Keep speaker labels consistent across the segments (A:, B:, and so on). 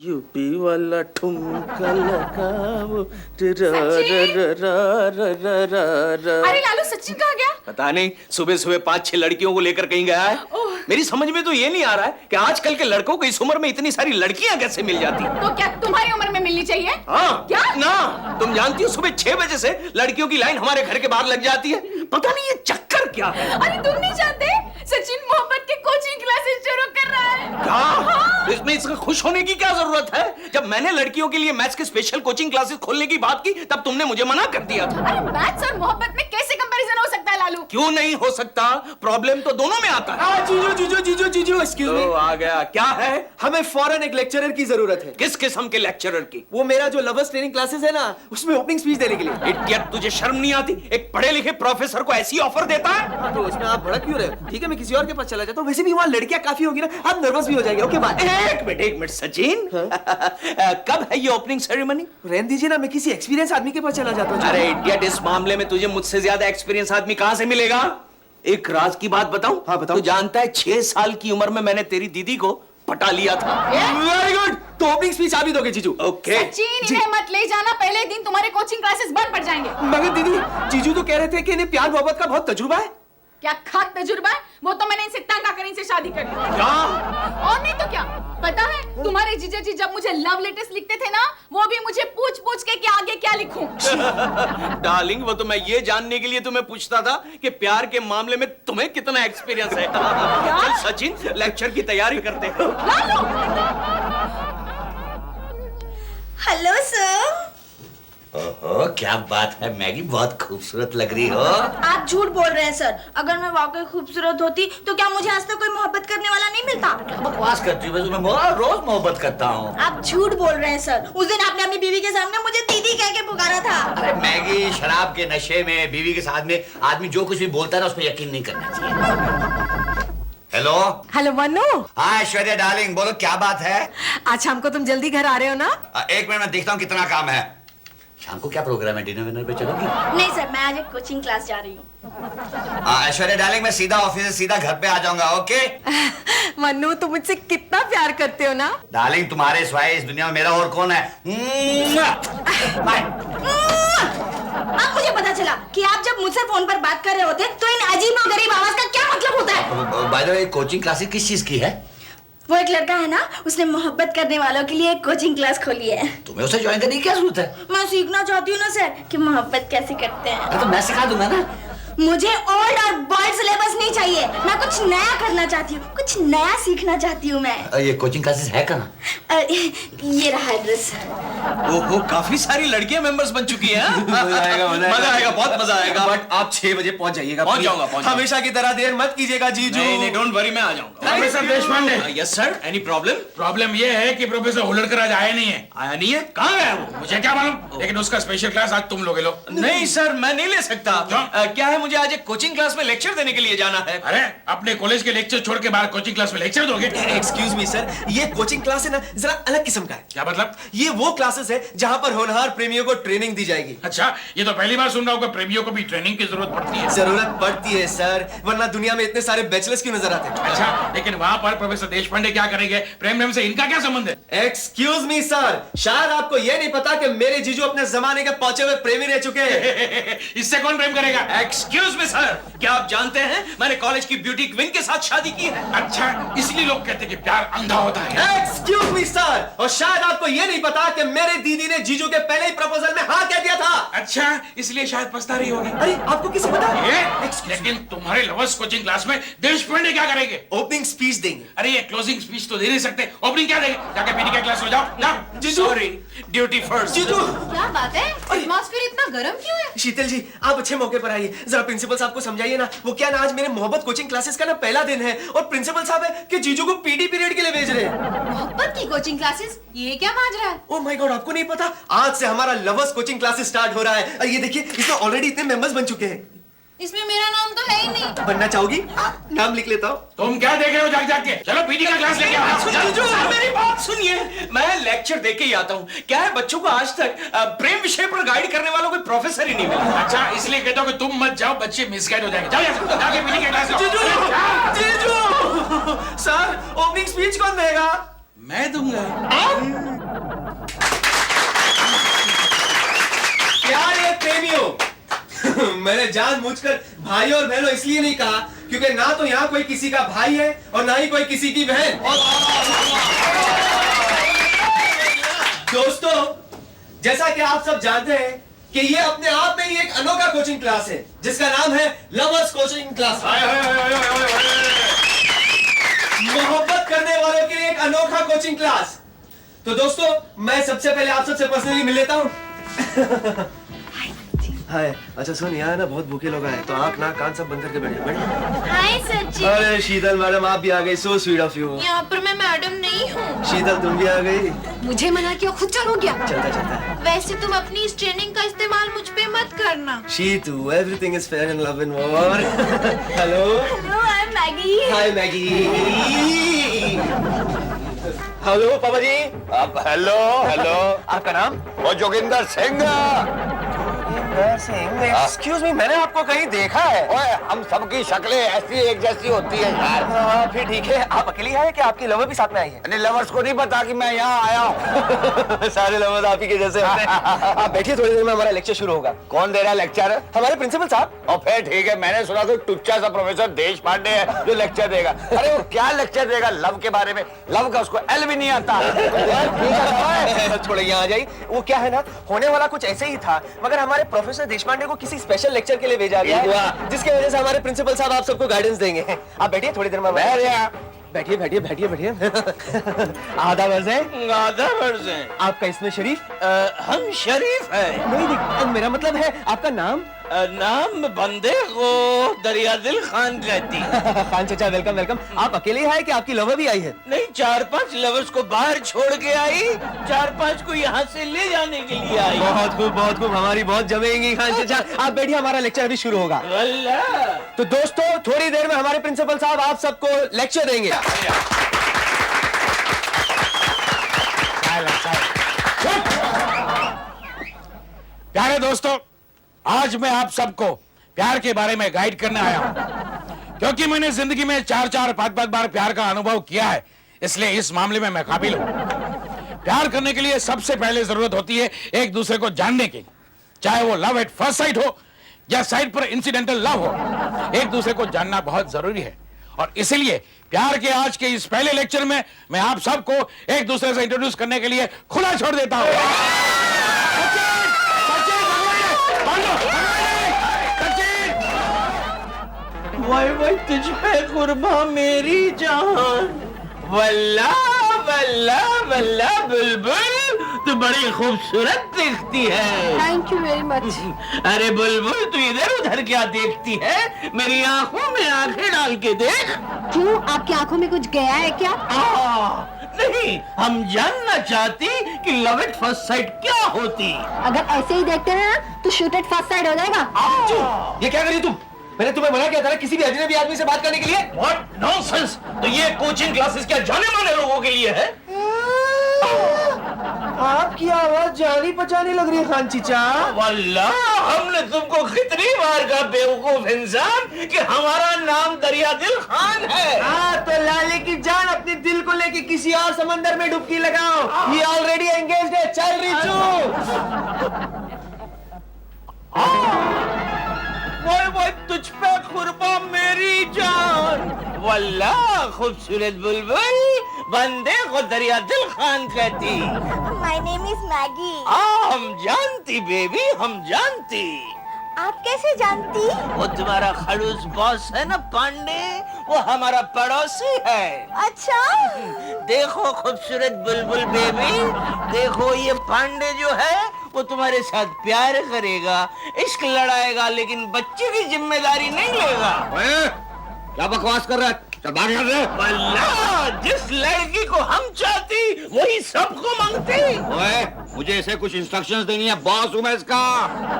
A: UP वाला ठुमका लगाओ रा
B: अरे लालू सचिन कहाँ गया?
C: पता नहीं, सुबह सुबह 5-6 लड़कियों को लेकर कहीं गया है। मेरी समझ में तो ये नहीं आ रहा है कि आजकल के लड़कों को इस उम्र में इतनी सारी लड़कियां कैसे मिल जाती हैं।
B: तो क्या तुम्हारी उम्र में मिलनी चाहिए?
C: हाँ
B: क्या?
C: ना, तुम जानती हो सुबह 6 बजे से लड़कियों की लाइन हमारे घर के बाहर लग जाती है। पता नहीं ये चक्कर क्या है।
B: अरे तुम नहीं जानते सचिन मोहब्बत के कोचिंग क्लासेस शुरू कर रहा है।
C: क्या?
B: हाँ।
C: इसमें इसका खुश होने की क्या जरूरत है? जब मैंने लड़कियों के लिए मैथ्स के स्पेशल कोचिंग क्लासेस खोलने की बात की तब तुमने मुझे मना कर दिया था।
B: अरे मैथ्स और मोहब्बत में कैसे कंपैरिजन हो सकता है लालू?
C: क्यों नहीं हो सकता? प्रॉब्लम तो दोनों में आता है।
A: जीजू एक्सक्यूज मी,
C: तो आ गया, क्या है?
A: हमें फौरन एक लेक्चरर की जरूरत है।
C: किस किस्म के लेक्चरर की?
A: वो मेरा जो लवर्स ट्रेनिंग क्लासेस है ना, उसमें ओपनिंग स्पीच देने के लिए।
C: इडियट, तुझे शर्म नहीं आती? एक पढ़े लिखे प्रोफेसर को ऐसी ऑफर देता है?
A: हाँ, तो उसमें आप भड़क क्यों रहे हो? ठीक है, मैं किसी और के पास चला जाता हूँ। वैसे भी वहाँ लड़कियां काफी होगी ना, आप नर्वस भी हो जाएंगे। Okay bye.
C: एक मिनट सचिन, कब है ये ओपनिंग सेरेमनी?
A: रहने दीजिए ना, मैं किसी एक्सपीरियंस आदमी के पास चला जाता हूँ।
C: अरे इडियट, इस मामले में तुझे मुझसे ज्यादा एक्सपीरियंस आदमी कहां से मिलेगा? एक राज की बात बताऊं?
A: हाँ, बताओ।
C: तू जानता है 6 साल की उम्र में मैंने तेरी दीदी को पटा लिया था।
A: Very good. तो ओपनिंग स्पीच आप ही दोगे जीजू?
C: ओके।
B: सचिन इन्हें मत ले जाना, पहले दिन तुम्हारे कोचिंग क्लासेस बंद पड़ जाएंगे।
A: मगर दीदी, जीजू तो कह रहे थे कि इन्हें प्यार मोहब्बत का बहुत तजुर्बा है।
B: क्या खाक तजुर्बा है? वो तो मैंने इनसे तंग आकर इनसे शादी कर ली।
C: क्या?
B: और नहीं तो क्या, पता है तुम्हारे जीजा जी जब मुझे लव लेटर्स लिखते थे ना, वो भी मुझे पूछ पूछ के कि आगे क्या लिखूं।
C: डार्लिंग, वो तो मैं ये जानने के लिए तुम्हें पूछता था कि प्यार के मामले में तुम्हें कितना एक्सपीरियंस है। चल सचिन, लेक्चर की तैयारी करते हैं।
D: Hello sir.
E: ओहो, क्या बात है मैगी, बहुत खूबसूरत लग रही हो।
D: आप झूठ बोल रहे हैं सर। अगर मैं वाकई खूबसूरत होती तो क्या मुझे आज तक कोई मोहब्बत करने वाला नहीं मिलता?
E: क्या बकवास करती हो? मैं रोज मोहब्बत करता हूँ।
D: आप झूठ बोल रहे हैं सर। उस दिन आपने अपनी बीवी के सामने मुझे दीदी कह के पुकारा था।
E: अरे मैगी, शराब के नशे में बीवी के साथ में आदमी जो कुछ भी बोलता है ना, उस पर यकीन नहीं करना चाहिए। Hello
F: hello Manu.
E: हाँ ऐश्वर्या डार्लिंग, बोलो क्या बात है?
F: आज शाम को तुम जल्दी घर आ रहे हो ना?
E: एक मिनट में देखता हूँ कितना काम है। शाम को क्या प्रोग्राम है? डिनर विनर पे चलोगी?
D: नहीं सर, मैं आज एक कोचिंग क्लास जा रही हूँ।
E: ऐश्वर्या डार्लिंग, मैं सीधा ऑफिस से सीधा घर पे आ जाऊंगा। ओके
F: मनु, तुम मुझसे कितना प्यार करते हो ना।
E: डार्लिंग, तुम्हारे सिवाय इस दुनिया में मेरा और कौन है? बाय।
D: अब मुझे पता चला कि आप जब मुझसे फोन पर बात कर रहे होते तो इन अजीब और गरीब आवाज का क्या मतलब होता है?
E: By the way, coaching classes किस चीज की है?
D: वो एक लड़का है ना, उसने मोहब्बत करने वालों के लिए एक कोचिंग क्लास खोली है।
E: तुम्हें उसे ज्वाइन करने की क्या जरूरत है?
D: मैं सीखना चाहती हूँ ना सर कि मोहब्बत कैसे करते हैं।
E: अरे तो मैं सिखा दूंगा ना।
D: मुझे ओल्ड और बॉयड सिलेबस नहीं चाहिए। मैं कुछ नया करना चाहती हूँ, कुछ नया सीखना चाहती हूँ मैं।
E: ये कोचिंग क्लासेस है कहाँ?
D: ये रहा एड्रेस।
C: ओहो, काफी सारी लड़कियां मेंबर्स बन चुकी हैं।
A: मजा आएगा,
C: मजा आएगा, बहुत मजा आएगा।
A: बट आप 6 बजे पहुंच जाइएगा।
C: पहुंच जाऊंगा।
A: हमेशा की तरह देर मत कीजिएगा जीजू।
C: नहीं, डोंट वरी, मैं आ जाऊंगा।
G: Professor Deshpande.
C: Yes sir, any problem?
G: Problem ये है कि प्रोफेसर होलड़कर आज आया नहीं है।
C: आया नहीं है? कहाँ गया वो?
G: मुझे क्या मालूम, लेकिन उसका स्पेशल क्लास आज तुम लोग लो।
C: नहीं सर, मैं नहीं ले सकता।
G: क्यों?
C: क्या है, मुझे आज एक कोचिंग क्लास में लेक्चर देने के लिए जाना है।
G: अरे अपने कॉलेज के लेक्चर छोड़ के बाहर कोचिंग क्लास में लेक्चर दोगे?
A: एक्सक्यूज मी सर, ये कोचिंग क्लास है ना, जरा अलग किस्म का है।
G: क्या मतलब?
A: ये वो क्लासेस है जहाँ पर होनहार प्रेमियों को ट्रेनिंग दी जाएगी।
G: अच्छा, ये तो पहली बार सुन रहा हूँ कि प्रेमियों को भी ट्रेनिंग की जरूरत पड़ती है।
A: जरूरत पड़ती है सर, वरना दुनिया में इतने सारे बैचलर्स क्यों नजर आते हैं?
G: अच्छा, लेकिन वहाँ पर प्रोफेसर देशपांडे क्या करेंगे? प्रेम से इनका क्या संबंध है?
A: एक्सक्यूज मी सर, शायद आपको ये नहीं पता कि मेरे जीजू अपने जमाने के पहुंचे हुए प्रेमी रह चुके हैं।
G: इससे कौन प्रेम करेगा?
C: एक्सक्यूज मी सर, क्या आप जानते हैं मैंने कॉलेज की ब्यूटी क्वीन के साथ शादी की है।
G: अच्छा, इसलिए लोग कहते हैं कि प्यार अंधा होता है।
A: एक्सक्यूज मी सर, और शायद आपको ये नहीं पता कि मेरे दीदी ने जीजू के पहले ही प्रपोजल में हाँ कह दिया था।
G: अच्छा, इसलिए शायद पछता रही होगी।
A: अरे आपको किसे पता?
G: लेकिन तुम्हारे लवर्स कोचिंग क्लास में देशपांडे क्या करेंगे?
A: ओपनिंग स्पीच देंगे।
G: अरे ये क्लोजिंग स्पीच तो दे नहीं सकते, ओपनिंग क्या देंगे? जाके पीटी का क्लास हो जाओ, जाओ।
A: जीजू,
C: सॉरी, ड्यूटी फर्स्ट।
A: जीजू।
B: क्या बात है? एटमॉस्फेयर इतना गर्म क्यों है?
A: शीतल जी, आप अच्छे मौके पर आइए, जरा प्रिंसिपल साहब को समझाइए ना। वो क्या ना, आज मेरे मोहब्बत कोचिंग क्लासेस का ना पहला दिन है और प्रिंसिपल साहब है कि जीजू को पीटी पीरियड के लिए भेज रहे हैं।
B: मोहब्बत की कोचिंग क्लासेस, ये क्या माजरा है?
A: ओह माय गॉड, आपको नहीं पता? आज से हमारा लवर्स कोचिंग क्लासेस स्टार्ट हो रहा है। ये देखिए, इसमें ऑलरेडी इतने मेंबर्स बन चुके हैं।
B: इसमें मेरा नाम तो है ही नहीं।
A: बनना चाहोगी? नाम लिख लेता हूँ।
G: तुम क्या देख रहे हो जाग जाग के? चलो पीटी का क्लास लेके आओ।
C: जीजू, मेरी बात सुनिए, मैं लेक्चर देके ही आता हूँ। क्या है, बच्चों को आज तक प्रेम विषय पर गाइड करने वाला कोई प्रोफेसर ही नहीं मिला।
G: अच्छा, इसलिए कहता हूँ कि तुम मत जाओ, बच्चे मिसगाइड हो जाएंगे। जाओ जाके पीटी का क्लास लो।
A: जीजू, जीजू, सर ओपनिंग स्पीच कौन देगा?
G: मैं दूंगा।
A: प्यारे प्रेमियों, मैंने जानबूझकर भाई और बहनों इसलिए नहीं कहा क्योंकि ना तो यहाँ कोई किसी का भाई है और ना ही कोई किसी की बहन। दोस्तों, जैसा कि आप सब जानते हैं कि ये अपने आप में ही एक अनोखा कोचिंग क्लास है जिसका नाम है लवर्स कोचिंग क्लास। मोहब्बत करने वालों के लिए एक अनोखा कोचिंग क्लास। तो दोस्तों, मैं सबसे पहले आप सबसे पर्सनली मिल लेता हूँ। हाय। अच्छा सुन, यहाँ ना बहुत भूखे लोग आए तो आंख नाक कान सब बंद करके बैठे।
D: हाय सचिन।
A: अरे शीतल मैडम, आप भी आ गई। So sweet of you.
D: यहाँ पर मैं मैडम नहीं हूँ।
A: शीतल तुम भी आ गई।
F: मुझे मना किया, खुद चलो गया।
A: चलता चलता।
D: वैसे तुम अपनी इस ट्रेनिंग का इस्तेमाल मुझ पे मत करना।
A: Shitu, everything is fair in love and war. Hello.
D: Hello, I am Maggie.
A: Hi Maggie. Hello पापा जी।
E: अब हेलो हेलो।
A: आपका नाम?
E: वो जोगिंदर सिंह।
A: एक्सक्यूज मी, मैंने आपको कहीं देखा है।
E: ओए, हम सबकी शक्लें ऐसी एक जैसी होती है यार।
A: हाँ, फिर ठीक है। आप अकेली आए कि आपकी लवर भी साथ में आई है?
E: अरे लवर्स को नहीं पता कि मैं यहाँ आया हूँ।
A: सारे लवर्स आप ही के जैसे होते हैं। आप बैठिए, थोड़ी देर में हमारा लेक्चर शुरू होगा।
E: कौन दे रहा है लेक्चर?
A: हमारे प्रिंसिपल साहब।
E: और फिर ठीक है, मैंने सुना तो टुच्चा सा प्रोफेसर देश पांडे है जो लेक्चर देगा। अरे वो क्या लेक्चर देगा लव के बारे में? लव का उसको एल भी नहीं आता।
A: छोड़े, यहाँ आ जाइए। वो क्या है ना, होने वाला कुछ ऐसे ही था, मगर हमारे प्रोफेसर देशपांडे को किसी स्पेशल लेक्चर के लिए भेजा गया है, जिसकी वजह से हमारे प्रिंसिपल साहब आप सबको गाइडेंस देंगे। आप बैठिए, थोड़ी देर में बैठिए बैठिए बैठिए बैठिए। आधा वर्ष है।
C: आधा वर्ष है।
A: आपका इसमें शरीफ?
C: हम शरीफ है।
A: नहीं, मेरा मतलब है आपका नाम।
C: नाम बंदे को दरिया दिल खान कहती है।
A: खान चाचा, वेलकम वेलकम। आप अकेले हैं कि आपकी लवर भी आई है?
C: नहीं, 4-5 लवर्स को बाहर छोड़ के आई, 4-5 को यहाँ से ले जाने के लिए आई।
A: बहुत खूब बहुत खूब, हमारी बहुत जमेंगी खान चाचा। आप बैठिए, हमारा लेक्चर अभी शुरू होगा।
C: अल्लाह।
A: तो दोस्तों, थोड़ी देर में हमारे प्रिंसिपल साहब आप सबको लेक्चर देंगे।
G: प्यारे दोस्तों, आज मैं आप सबको प्यार के बारे में गाइड करने आया हूं, क्योंकि मैंने जिंदगी में 4-4, 5-5 बार प्यार का अनुभव किया है, इसलिए इस मामले में मैं काबिल हूं। प्यार करने के लिए सबसे पहले जरूरत होती है एक दूसरे को जानने की, चाहे वो लव एट फर्स्ट साइट हो या साइट पर इंसिडेंटल लव हो। एक दूसरे को जानना बहुत जरूरी है और इसीलिए प्यार के आज के इस पहले लेक्चर में मैं आप सबको एक दूसरे से इंट्रोड्यूस करने के लिए खुला छोड़ देता हूं।
C: वाई तुझ पे कुर्बा मेरी जान। वल्ला वल्ला वल्ला बुलबुल, तू बड़ी खूबसूरत दिखती है।
F: Thank you very much.
C: अरे बुलबुल, तू इधर उधर क्या देखती है? मेरी आंखों में आंखें डाल के देख।
F: क्यों, आपकी आंखों में कुछ गया है क्या?
C: नहीं, हम जानना चाहती कि लव एट फर्स्ट साइट क्या होती।
F: अगर ऐसे ही देखते हैं ना तो शूट एट फर्स्ट साइड हो जाएगा।
A: ये क्या करी तुम? मैंने तुम्हें मना किया था ना किसी भी अजनबी आदमी से बात करने के लिए।
C: What nonsense! तो ये कोचिंग क्लासेस क्या जाने माने लोगों के लिए है?
A: आपकी आवाज जानी पहचानी लग रही है खान चीचा।
C: वल्लाह, हमने तुमको कितनी बार कहा बेवकूफ इंसान कि हमारा नाम दरिया दिल खान है।
A: हाँ, तो लाले की जान अपने दिल को लेके किसी और समंदर में डुबकी लगाओ। ये ऑलरेडी एंगेज्ड है। चल रिचू।
C: वो तुझ पे कुर्बा मेरी जान। वल्लाह, खूबसूरत बुलबुल बंदे को दरिया दिल खान कहती।
D: My name is Maggi.
C: हम जानती बेबी, हम जानती।
D: आप कैसे जानती?
C: वो तुम्हारा खड़ूस बॉस है ना पांडे, वो हमारा पड़ोसी है।
D: अच्छा।
C: देखो खूबसूरत बुलबुल बेबी, देखो ये पांडे जो है वो तुम्हारे साथ प्यार करेगा, इश्क लड़ाएगा, लेकिन बच्चे की जिम्मेदारी नहीं लेगा।
E: क्या बकवास कर रहा है? चल बाहर यहाँ से।
C: वल्लाह, जिस लड़की को हम चाहती वही सबको मांगती।
E: ओए, मुझे इसे कुछ इंस्ट्रक्शंस देनी है, बॉस हूँ मैं इसका।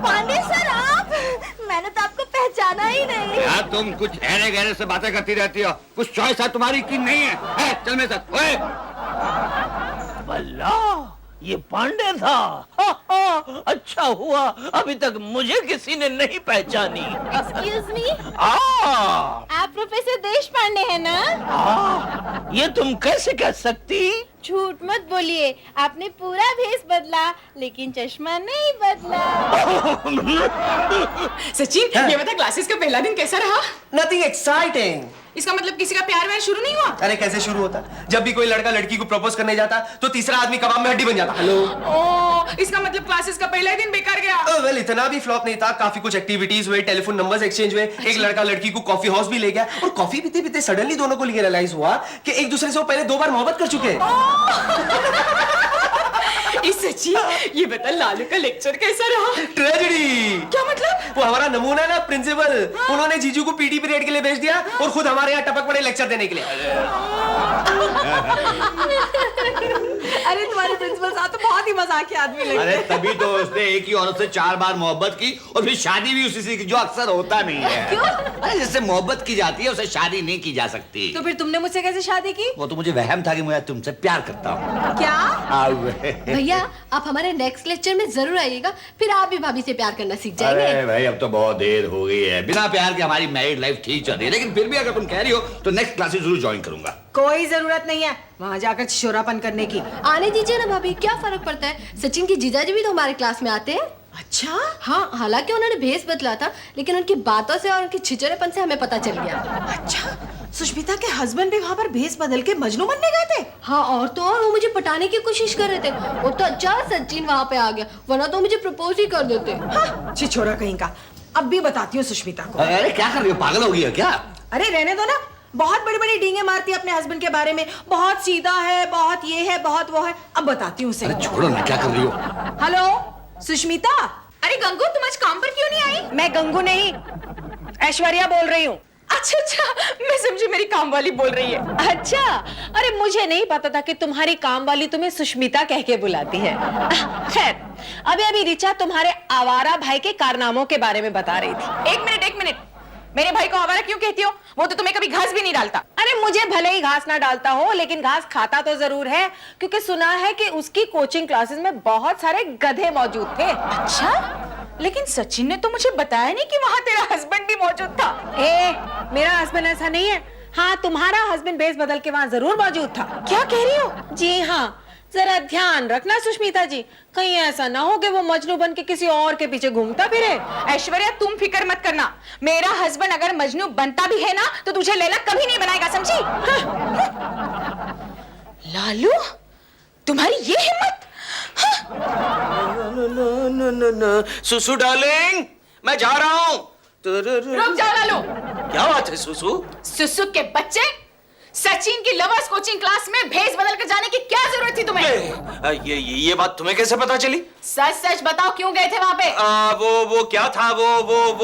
D: पांडे सर, आप? मैंने तो आपको पहचाना ही नहीं।
E: यार तुम कुछ गहरे गहरे से बातें करती रहती हो, कुछ चॉइस है तुम्हारी की नहीं है? चल मेरे साथ। ओए,
C: वल्लाह, ये पांडे था। अच्छा हुआ अभी तक मुझे किसी ने नहीं पहचानी।
B: एक्सक्यूज मी,
C: आ
B: आप
D: आप प्रोफेसर देश पांडे हैं ना?
C: ये तुम कैसे कह सकती?
D: झूठ मत बोलिए, आपने पूरा भेष बदला लेकिन चश्मा नहीं बदला।
B: सचिन, ये बता क्लासेस का पहला दिन कैसा रहा?
A: Nothing exciting.
B: इसका मतलब किसी का प्यार व्यार शुरू नहीं हुआ?
A: अरे कैसे शुरू होता? जब भी कोई लड़का लड़की को प्रपोज करने जाता तो तीसरा आदमी कबाब में हड्डी बन जाता। हेलो।
B: ओह, इसका मतलब क्लासेस का पहला दिन बेकार गया।
A: वेल इतना भी फ्लॉप नहीं था, काफी कुछ एक्टिविटीज हुए, टेलीफोन नंबर्स एक्सचेंज हुए, एक लड़का लड़की को कॉफी हाउस भी ले गया और कॉफी पीते पीते सडनली दोनों को ये रियलाइज हुआ कि एक दूसरे से वो पहले 2 बार मोहब्बत कर चुके हैं।
B: सचिन, ये बता लालू का लेक्चर कैसा रहा?
A: ट्रेजेडी।
B: क्या मतलब?
A: वो हमारा नमूना है ना प्रिंसिपल, उन्होंने जीजू को पीटी पीरियड के लिए भेज दिया और खुद हमारे यहाँ टपक पड़े लेक्चर देने के लिए।
F: अरे तुम्हारे प्रिंसिपल साहब तो बहुत ही मजाकिया आदमी लगते
E: अरे
F: हैं।
E: तभी तो उसने एक ही औरत से 4 बार मोहब्बत की और फिर शादी भी उसी से की, जो अक्सर होता नहीं है।
F: क्यों?
E: अरे जिससे मोहब्बत की जाती है उसे शादी नहीं की जा सकती।
F: तो फिर तुमने मुझसे कैसे शादी की?
E: वो तो मुझे वहम था कि मैं तुमसे प्यार करता हूँ।
F: क्या?
H: भैया आप हमारे नेक्स्ट लेक्चर में जरूर आइएगा, फिर आप भी भाभी से प्यार करना सीख जाएंगे।
E: अरे भाई अब तो बहुत देर हो गई है, बिना प्यार के हमारी मैरिड लाइफ ठीक चल रही है, लेकिन फिर भी अगर तुम कह रही हो तो नेक्स्ट क्लासेस जरूर ज्वाइन करूंगा।
F: कोई जरूरत नहीं है वहाँ जाकर छिछोरापन करने की।
H: आने दीजिए ना भाभी, क्या फर्क पड़ता है? सचिन की जीजाजी भी तो हमारे क्लास में आते हैं।
F: अच्छा?
H: हाँ, हालांकि उन्होंने भेष बदला था, लेकिन उनकी बातों से और उनके छिचोरेपन से हमें पता चल गया।
F: अच्छा, सुष्मिता के हस्बैंड भी वहाँ पर भेष बदल के मजनू बनने गए थे?
H: हाँ, और तो और वो मुझे पटाने की कोशिश कर रहे थे। वो तो अच्छा सचिन वहाँ पे आ गया, वरना तो मुझे प्रपोज ही कर देते।
F: हाँ, छिछोरा कहीं का। अब भी बताती हूँ सुष्मिता को।
E: अरे क्या कर रही हो, पागल हो गई है क्या?
F: अरे रहने दो ना, बहुत बड़ी बड़ी डींगे मारती है अपने हस्बैंड के बारे में, बहुत सीधा है, बहुत ये है, बहुत वो है। अब बताती हूँ उसे।
E: अरे छोड़ो ना, क्या कर रही हो?
F: हेलो सुष्मिता।
B: अरे गंगू, तुम आज काम पर क्यों नहीं आई?
F: मैं गंगू नहीं, ऐश्वर्या बोल रही हूँ।
B: अच्छा अच्छा, मैं समझी मेरी काम वाली बोल रही है।
F: अच्छा, अरे मुझे नहीं पता था कि तुम्हारी काम वाली तुम्हें सुष्मिता कह के बुलाती है। खैर, अभी रिचा तुम्हारे आवारा भाई के कारनामों के बारे में बता रही थी।
B: एक मिनट, मेरे भाई को आवारा क्यों कहती हो? वो तो तुम्हें कभी घास भी नहीं डालता।
F: अरे मुझे भले ही घास ना डालता हो, लेकिन घास खाता तो जरूर है, क्योंकि सुना है कि उसकी कोचिंग क्लासेस में बहुत सारे गधे मौजूद थे।
B: अच्छा, लेकिन सचिन ने तो मुझे बताया नहीं कि वहाँ तेरा हस्बैंड भी मौजूद था।
F: मेरा हस्बैंड ऐसा नहीं है। हाँ, तुम्हारा हस्बैंड भेष बदल के वहाँ जरूर मौजूद था।
B: क्या कह रही हो?
F: जी हाँ, जरा ध्यान रखना सुष्मिता जी, कहीं ऐसा ना हो कि वो मजनू बन के किसी और के पीछे घूमता फिरे।
B: ऐश्वर्या, तुम फिक्र मत करना, मेरा हस्बैंड अगर मजनू बनता भी है ना तो तुझे लैला कभी नहीं बनाएगा, समझी? लालू, तुम्हारी ये हिम्मत?
A: सुसु डार्लिंग, मैं जा रहा हूँ।
B: रुक जाओ लालू।
A: क्या बात है सुसु?
B: सुसु के बच्चे, सचिन की लवर्स कोचिंग क्लास में भेष बदल कर जाने की क्या जरूरत थी तुम्हें?
A: ये बात तुम्हें कैसे पता चली?
B: सच सच बताओ, क्यों गए थे वहाँ पे?
A: वो क्या था, वो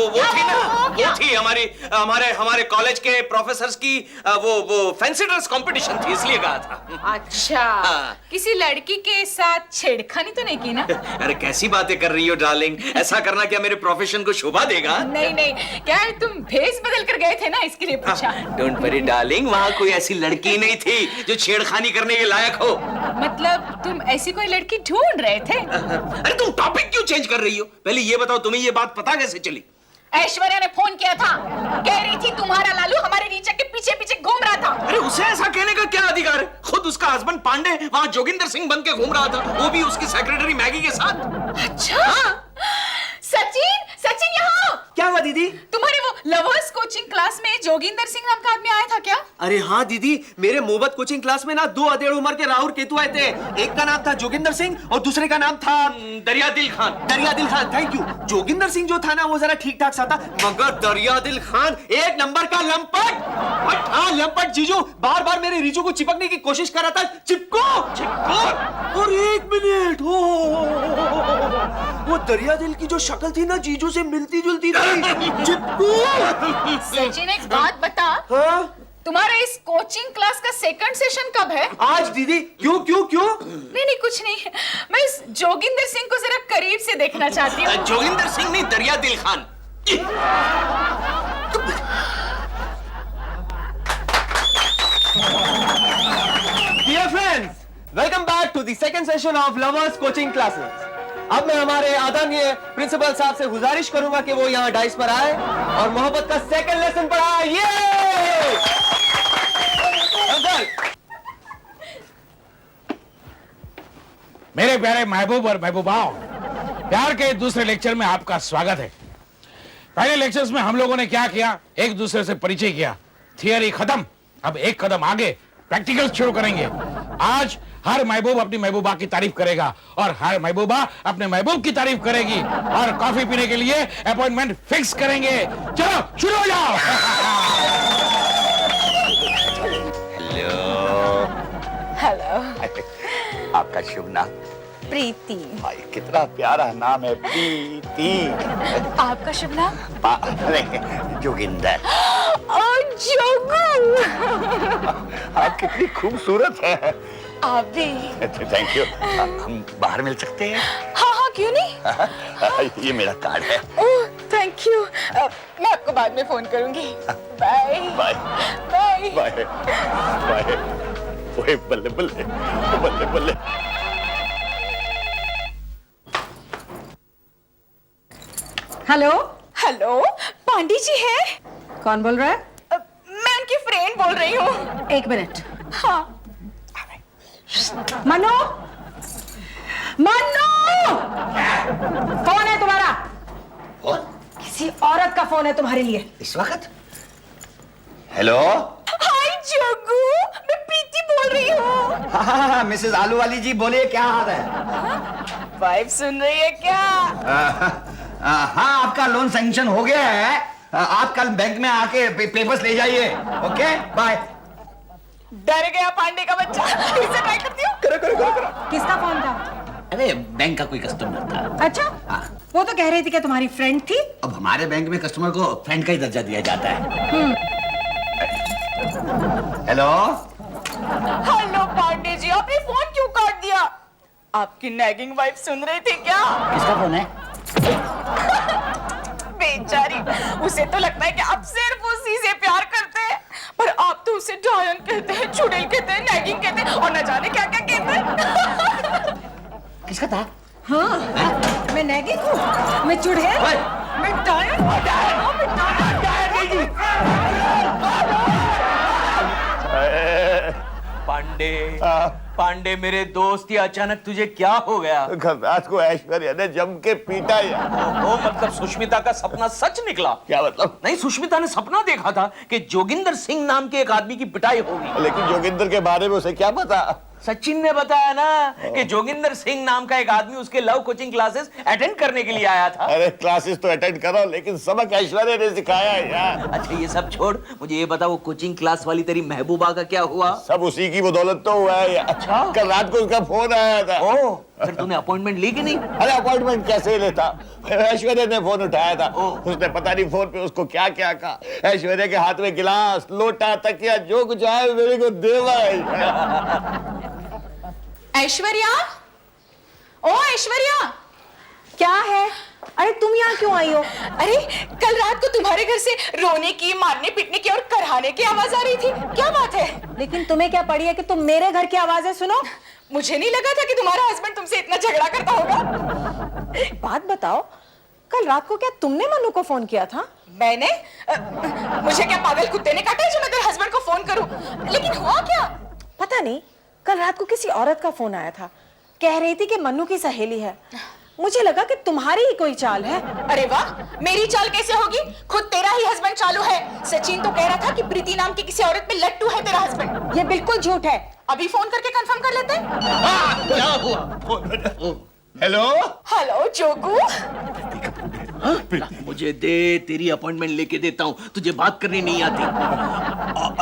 A: थी ना,
B: क्या?
A: वो थी हमारे कॉलेज के प्रोफेसर्स की वो फैंसी ड्रेस कंपटीशन थी, इसलिए गया था।
B: अच्छा,
A: हाँ।
B: किसी लड़की के साथ छेड़खानी तो नहीं की ना?
A: अरे कैसी बातें कर रही हो डार्लिंग, ऐसा करना क्या मेरे प्रोफेशन को शोभा देगा?
B: नहीं, क्या है, तुम भेष बदल कर गए थे ना, इसके लिए पूछा।
A: डोंट वरी डार्लिंग, वहाँ कोई ऐसी लड़की नहीं थी जो छेड़खानी करने के लायक हो।
B: मतलब तुम ऐसी कोई लड़की ढूंढ रहे थे?
A: अरे तुम टॉपिक क्यों चेंज कर रही हो? पहले ये बताओ, तुम्हें ये बात पता कैसे चली?
B: ऐश्वर्या ने फोन किया था, कह रही थी तुम्हारा लालू हमारे रीचा के पीछे पीछे घूम रहा था।
A: अरे उसे ऐसा कहने का क्या अधिकार है? खुद उसका हस्बैंड पांडे वहाँ जोगिंदर सिंह बन के घूम रहा था, वो भी उसकी सेक्रेटरी मैगी के साथ।
B: अच्छा, सचिन यहाँ।
A: क्या हुआ दीदी?
B: तुम्हारे वो लवर्स कोचिंग क्लास में जोगिंदर सिंह नाम का आदमी आया था क्या?
A: अरे हाँ दीदी, मेरे मोहब्बत कोचिंग क्लास में ना 2 अधेड़ उम्र के राहुल केतु आए थे। एक का नाम था जोगिंदर सिंह और दूसरे का नाम था दरियादिल खान। Thank you. जोगिंदर सिंह जो था ना वो जरा ठीक ठाक सा था, मगर दरियादिल खान 1 नंबर का लंपट। हाँ लंपट जीजू, बार बार मेरे रीजू को चिपकने की कोशिश कर रहा था। चिपको। और 1 मिनट, वो दरियादिल की जो शक्ल थी ना जीजू से मिलती जुलती थी। चिपको।
B: सचिन, एक बात बता,
A: हाँ?
B: तुम्हारा इस कोचिंग क्लास का सेकंड सेशन कब है?
A: आज दीदी। क्यों?
B: नहीं कुछ नहीं, मैं इस जोगिंदर सिंह को जरा करीब से देखना चाहती हूँ।
A: जोगिंदर सिंह नहीं, दरियादिल Khan. Dear friends, welcome back to the second session of Lovers Coaching Classes. अब मैं हमारे आदरणीय प्रिंसिपल साहब से गुजारिश करूंगा कि वो यहाँ डाइस पर आए और मोहब्बत का सेकंड लेसन पढ़ाए। ये
G: मेरे प्यारे महबूब और महबूबाओं, प्यार के दूसरे लेक्चर में आपका स्वागत है। पहले लेक्चर्स में हम लोगों ने क्या किया, एक दूसरे से परिचय किया, थियरी खत्म। अब एक कदम आगे प्रैक्टिकल शुरू करेंगे। आज हर महबूब अपनी महबूबा की तारीफ करेगा और हर महबूबा अपने महबूब की तारीफ करेगी और कॉफी पीने के लिए अपॉइंटमेंट फिक्स करेंगे। चलो शुरू हो जाओ।
E: हेलो। आपका शुभ नाम?
B: प्रीति।
E: भाई कितना प्यारा नाम है, प्रीति।
B: आपका शुभ नाम?
E: जोगिंदर।
B: जोगू।
E: आप कितनी खूबसूरत है।
B: आप भी।
E: Thank you. हम बाहर मिल सकते हैं?
B: हाँ, क्यों नहीं?
E: ये मेरा कार्ड है।
B: Oh, thank you. मैं आपको बाद में फोन करूंगी। Bye.
E: Bye
B: bye.
E: Bye bye. ओए बल्ले बल्ले बल्ले बल्ले।
D: हेलो,
B: हेलो, पांडे जी है?
D: कौन बोल रहा है?
B: मैं उनकी फ्रेंड बोल रही हूँ।
D: एक मिनट।
B: हाँ।
D: मनु, मनु, कौन है तुम्हारा?
E: कौन?
D: किसी औरत का फोन है तुम्हारे लिए।
E: इस वक्त? हेलो।
B: हाय जोगू, मैं प्रीति बोल रही हूँ।
E: हाँ, मिसेस आलू वाली जी बोलिए, क्या हाल है?
B: वाइफ सुन रही है क्या?
E: हाँ, आपका लोन सैंक्शन हो गया है। आप कल बैंक में आके पेपर्स ले जाइए। Okay, bye.
B: डर गया पांडे का बच्चा। फिर से ट्राई करती हूँ।
E: करो करो करो करो।
D: किसका फोन था?
E: अरे बैंक का कोई कस्टमर था।
D: अच्छा, वो तो कह रही थी कि तुम्हारी फ्रेंड थी।
E: अब हमारे बैंक में कस्टमर को फ्रेंड का ही दर्जा दिया जाता है। हेलो।
B: हेलो पांडे जी, आपने फोन क्यों काट दिया? आपकी नैगिंग वाइफ सुन रही थी क्या?
E: किसका फोन है?
B: बेचारी, उसे तो लगता है कि आप सिर्फ उसी से प्यार करते हैं, पर आप तो उसे डायन कहते हैं, चुड़ैल कहते हैं, नैगिंग कहते हैं और न जाने क्या क्या कहते हैं।
E: किसका था?
D: हाँ, मैं नैगिंग हूँ, मैं चुड़ैल, मैं डायन,
C: पांडे मेरे दोस्त, ये अचानक तुझे क्या हो गया?
E: कल रात को ऐश्वर्या ने जम के पीटा यार।
C: ओ मतलब सुष्मिता का सपना सच निकला?
E: क्या मतलब?
C: नहीं, सुष्मिता ने सपना देखा था कि जोगिंदर सिंह नाम के एक आदमी की पिटाई होगी।
E: लेकिन जोगिंदर के बारे में उसे क्या पता?
C: सचिन ने बताया ना कि जोगिंदर सिंह नाम का एक आदमी उसके लव कोचिंग क्लासेस अटेंड करने के लिए आया था।
E: अरे क्लासेस तो अटेंड करो, लेकिन सबक ऐश्वर्या ने सिखाया यार।
C: अच्छा ये सब छोड़, मुझे ये बता वो कोचिंग क्लास वाली तेरी महबूबा का क्या हुआ?
E: सब उसी की बदौलत तो हुआ है यार।
C: अच्छा?
E: कल रात को उसका फोन आया था।
C: ओ, फिर तूने अपॉइंटमेंट ली कि नहीं?
E: अरे अपॉइंटमेंट कैसे लेता? ऐश्वर्या ने फोन उठाया था। उसने पता नहीं फोन पे उसको क्या क्या कहा। ऐश्वर्या के हाथ में गिलास, लोटा, तकिया, जो कुछ आया मेरे को देवा है।
B: ऐश्वर्या, ओ ऐश्वर्या,
D: क्या है? अरे तुम यहाँ क्यों आई हो?
B: अरे कल रात को तुम्हारे घर से रोने की, मारने पीटने की और करहाने की आवाज आ रही थी। क्या बात है?
D: लेकिन तुम्हें क्या पड़ी है कि तुम मेरे घर की आवाजें सुनो?
B: मुझे नहीं लगा था कि तुम्हारा हस्बैंड तुमसे इतना झगड़ा करता होगा।
D: एक बात बताओ, कल रात को क्या तुमने मनु को फोन किया था?
B: मैंने? मुझे क्या पागल कुत्ते ने काटा है जो मैं तेरे हस्बैंड को फोन करूं? लेकिन हुआ क्या?
D: पता नहीं, कल रात को किसी औरत का फोन आया था, कह रही थी कि मन्नू की सहेली है। मुझे लगा कि तुम्हारी ही कोई चाल है।
B: अरे वाह, मेरी चाल कैसे होगी? खुद तेरा ही हस्बैंड चालू है। सचिन तो कह रहा था कि प्रीति नाम की किसी औरत पे लट्टू है तेरा हस्बैंड।
D: ये बिल्कुल झूठ है।
B: अभी फोन करके कंफर्म कर लेते हैं।
E: क्या हुआ? हेलो।
B: हेलो जोगू।
C: मुझे दे, तेरी अपॉइंटमेंट लेके देता हूँ, तुझे बात करनी नहीं आती।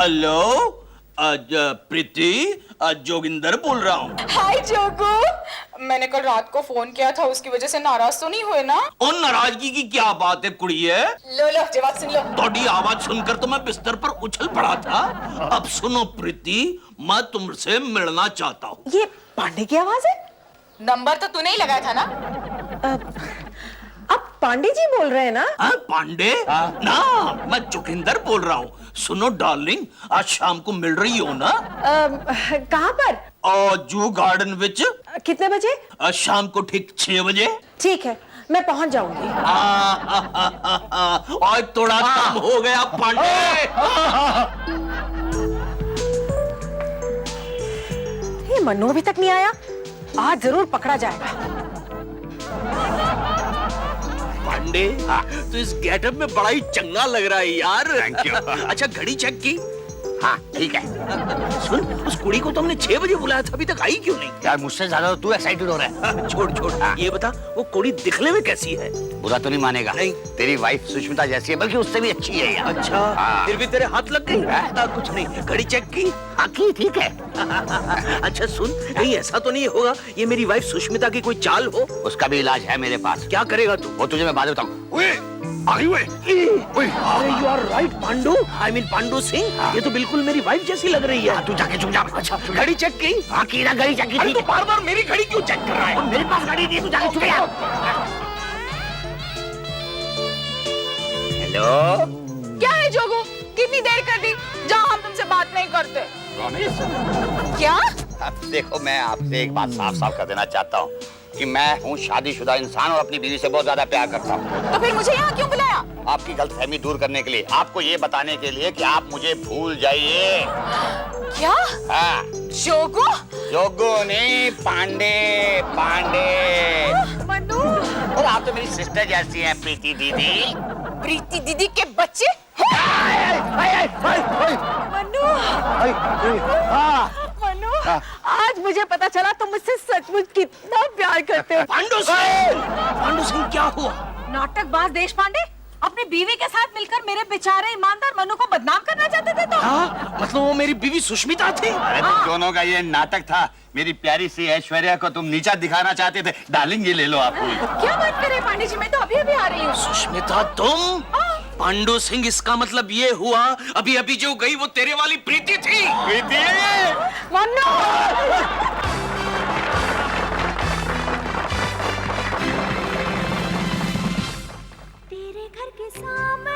C: हेलो प्रीति, जोगिंदर बोल रहा हूँ।
B: हाय जोगू, मैंने कल रात को फोन किया था, उसकी वजह से नाराज तो नहीं हुए ना?
C: और नाराजगी की क्या बात है कुड़िए?
B: लो लो जवाब सुन लो।
C: थोड़ी आवाज सुनकर तो मैं बिस्तर पर उछल पड़ा था। अब सुनो प्रीति, मैं तुमसे मिलना चाहता हूँ।
D: ये पांडे की आवाज है?
B: नंबर तो तूने ही लगाया था ना?
D: अब पांडे जी बोल रहे हैं ना?
C: पांडे ना, मैं जोगिंदर बोल रहा हूँ। सुनो डार्लिंग, आज शाम को मिल रही हो ना?
D: कहाँ पर?
C: जू गार्डन विच।
D: कितने बजे?
C: शाम को ठीक 6 बजे।
D: ठीक है,
F: मैं पहुंच जाऊंगी।
C: और थोड़ा कम हो गया पांडे।
F: ये मन्नू अभी तक नहीं आया, आज जरूर पकड़ा जाएगा।
C: पांडे तो इस गेटअप में बड़ा ही चंगा लग रहा है यार।
E: Thank you.
C: अच्छा घड़ी चेक की?
E: हाँ ठीक है।
C: सुन, उस कुड़ी को तो हमने 6 बजे बुलाया था, अभी तक आई क्यों नहीं?
E: यार मुझसे ज्यादा तू एक्साइटेड हो रहा है।
C: छोड़ छोड़, ये बता वो कुड़ी दिखने में कैसी है?
E: बुरा तो नहीं मानेगा?
C: नहीं।
E: तेरी वाइफ सुष्मिता जैसी है, बल्कि उससे भी अच्छी है यार।
C: अच्छा
E: हाँ।
C: फिर भी तेरे हाथ लग गई? कुछ नहीं, घड़ी चेक की?
E: हाँ की ठीक है।
C: अच्छा सुन, कहीं ऐसा तो नहीं होगा ये मेरी वाइफ सुष्मिता की कोई चाल हो?
E: उसका भी इलाज है मेरे पास।
C: क्या करेगा तू?
E: वो तुझे मैं बाद में बताऊं।
C: अरे you are right Pandu, I mean Pandu Singh, ये तो बिल्कुल मेरी वाइफ जैसी लग रही है।
E: तू जाके चुप जा।
C: अच्छा घड़ी चेक की?
E: हाँ की ना घड़ी चेक
C: अरे तू बार बार मेरी घड़ी क्यों चेक कर रहा है?
E: मेरे पास घड़ी नहीं, तू जाके चुप जा। हेलो
B: क्या है जोगो, कितनी देर कर दी? जाओ, हम तुमसे बात नहीं करते। क्या?
E: अब देखो, मैं आपसे एक बात साफ साफ कर देना चाहता हूँ कि मैं हूँ शादीशुदा इंसान और अपनी बीवी से बहुत ज्यादा प्यार करता हूँ।
B: तो फिर मुझे यहाँ क्यों बुलाया?
E: आपकी गलतफहमी दूर करने के लिए, आपको ये बताने के लिए कि आप मुझे भूल जाइए।
B: क्या?
E: हाँ,
B: जोगो?
E: जोगो नहीं, पांडे पांडे।
B: मन्नू?
E: और आप तो मेरी सिस्टर जैसी हैं, प्रीति दीदी।
B: प्रीति दीदी के बच्चे? मन्नू, मन्नू, आज मुझे पता चला तुम मुझसे सचमुच कितना प्यार करते हो।
C: पांडू सिंह क्या हुआ?
D: नाटकबाज देश पांडे अपनी बीवी के साथ मिलकर मेरे बेचारे ईमानदार मनु को बदनाम करना चाहते थे। तो
C: हाँ, मतलब वो मेरी बीवी सुष्मिता थी?
E: अरे तुम दोनों का ये नाटक था। मेरी प्यारी सी ऐश्वर्या को तुम नीचा दिखाना चाहते थे। डार्लिंग ये ले लो आप।
B: क्या बात करे पांडे जी, मैं तो अभी अभी आ रही हूँ।
C: सुष्मिता तुम? पांडू सिंह, इसका मतलब ये हुआ अभी अभी जो गई वो तेरे वाली प्रीति थी?
E: प्रीति
B: मन्नू!
D: तेरे घर के सामने